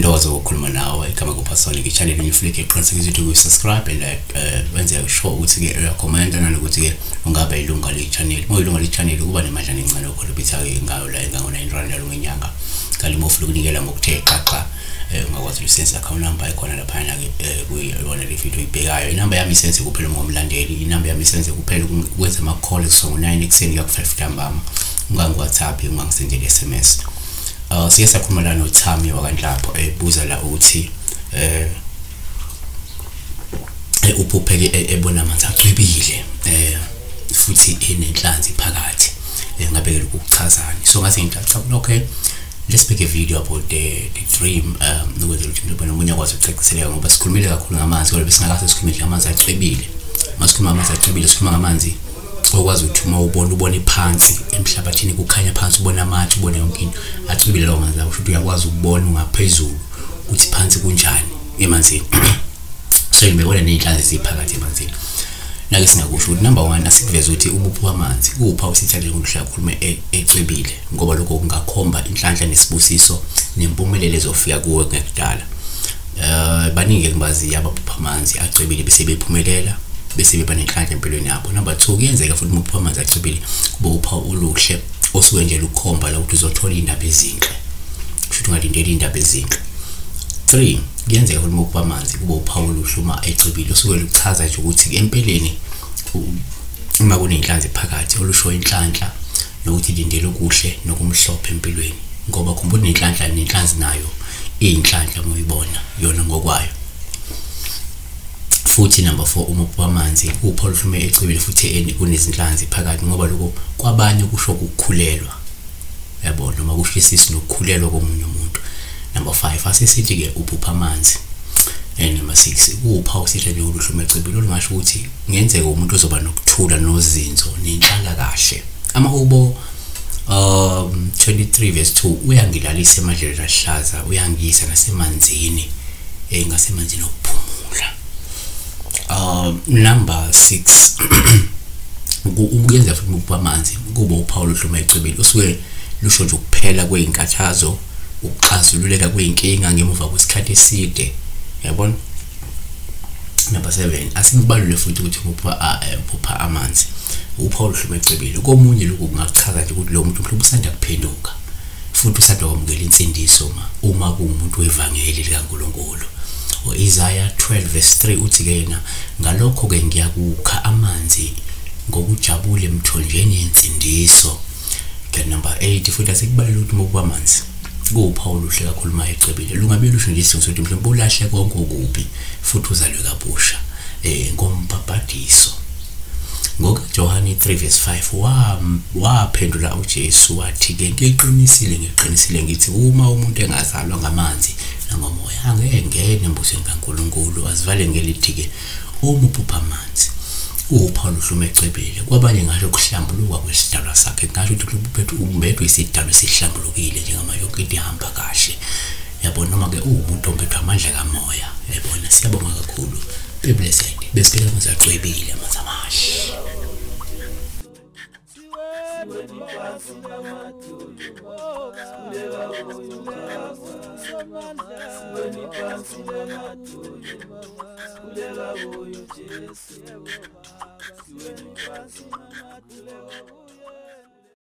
Ngiyadoza ukukhuluma nawe igama kuPastor channel ngifike eqinisekisa ukuthi subscribe and wenze sure ukuthi ke comment nanokuthi ke ungabe ilunga le channel. Moyilunga le channel kuba nemandla nencane lokho bitha ke ngayo la engangona inrand ngenyanga. Kalimofu ukunikela ngokuthe xaxa ungakwazi lisense account number ikhona lapha na ke kuyona le video ibhekayo. Inamba yami isense kuphela ngomlandeli. Inamba yami isense kuphela ukwenza ama call so 9 ekseni ya 5 ntambama. Ungangi WhatsApp ungangisendele SMS. Siyasakhuluma la noThami wakandlapho ebuza la ukuthi uphuphe ebona amanzi acwebile futhi enenhlanzi phakathi ngabekela ukuchazana. So ngathi ngicacisa okay, let's make a video about the dream nokuthi umuntu ubona umunye akwazi ukucaciseleka ngoba sikhulumile kakhulu ngamanzi kodwa besingakaze sikhulumile ngamanzi acwebile. Masikhuluma ngamanzi acwebile sikhuluma ngamanzi okwazi ukuthi uma ubona phansi emhlabathini kukhanya phansi ubona amatshe ubona yonke into acwebile lawo manzi usho ukuthi uyakwazi ukubona ungaphezulu ukuthi phansi kunjani emanzini. So ngibona nenhlanzi ziphakathi emanzini. Nake singakusho ukuthi number 1 asikuveza ukuthi ubuphu bamanzi kupha usithale ngokuhlala khuluma ecwebile ngoba lokho kungakhomba inhlanhla nesibusiso nempumelelo ezofika kuwe ngekudala. Baningi ngibazi abapha amanzi acwebile bese bephumelela bese beba nenhlanhla empilweni yabo. Number 2 kuyenzeka futhi umupha amanzi acwebile kube upha uluhle osuke nje lukhomba la ukuthi uzothola indaba ezinhle. Kusho ungalindeli indaba ezinhle. 3 kuyenzeka futhi umupha amanzi kube upha uluhle uma ecwebile osuke luchaza nje ukuthi empeleni uma kunenhlanzi phakathi olusho inhlanhla nokuthi lindele okuhle nokumhlophe empilweni ngoba khumbula nenhlanhla nenhlanzi nayo inhlanhla moyibona yona ngokwayo. Futhi number 4 umupha amanzi upha oluhlume ecwebile futhi kunezinhlanzi phakathi ngoba lokho kwabanye kusho ukukhulelwa. Yabona noma kushisisa nokukhulelwa komunye umuntu. Number 5 asesithi ke upha amanzi. Number 6 upha usithe nje oluhlume ecwebile olungasho ukuthi ngenzeka umuntu ozoba nokuthula nozinzo nenhlala kahle. Amahubo 23 verse 2 uyangilalisa emadlelweni ahlaza uyangisa nasemanzini ngasemanzini okuphumula. Number 6 ukuyenza futhi umupha amanzi kuba upha oluhlume ecwebile usuke lusho nje ukuphela kwezinkathazo ukuxazululeka kweinkinga ngemuva kwesikhathi eside. Yabona. Number 7 asikubalule futhi ukuthi upha amanzi upha oluhlume ecwebile komunye lokhu kungachaza nje ukuthi lo muntu mhlawumbe usanda kuphenduka futhi usanda kwamukela insindiso uma kuumuntu wevangeli likaNkulunkulu. Isaiah 12 verse 3 uthi ke yena ngalokho ke ngiyakukha amanzi ngokujabule emthonjeni yensindiso. Ke number 8 futhi asikubalula ukuthi umupha amanzi kupha oluhle kakhulu uma ecwebile lungabe lusho nje isinto sokuthi mhlawumbe ulahle konke okubi futhi uzalwe kabusha ngombhabhadiso. NgoJohane 3 verse 5 waphendula uJesu wathi ke ngiqinisile ngithi uma umuntu engazalwa ngamanzi nangomoya angeke ngene embusweni kaNkulunkulu. Asivale ngelithi ke umupha amanzi upha oluhlume ecwebile kwabanye ngasho kuhlambuluka kwesidalwa sakhe ngasho ukuthi umbedwe isidalwa sihlambulukile njengama yonke into ihamba kahle. Yabona noma ke umuntu ombedwe amandla kamoya. Yabona siyabonga kakhulu. Be blessed. Besibeka amanzi acwebile amanzi amahle. Yes.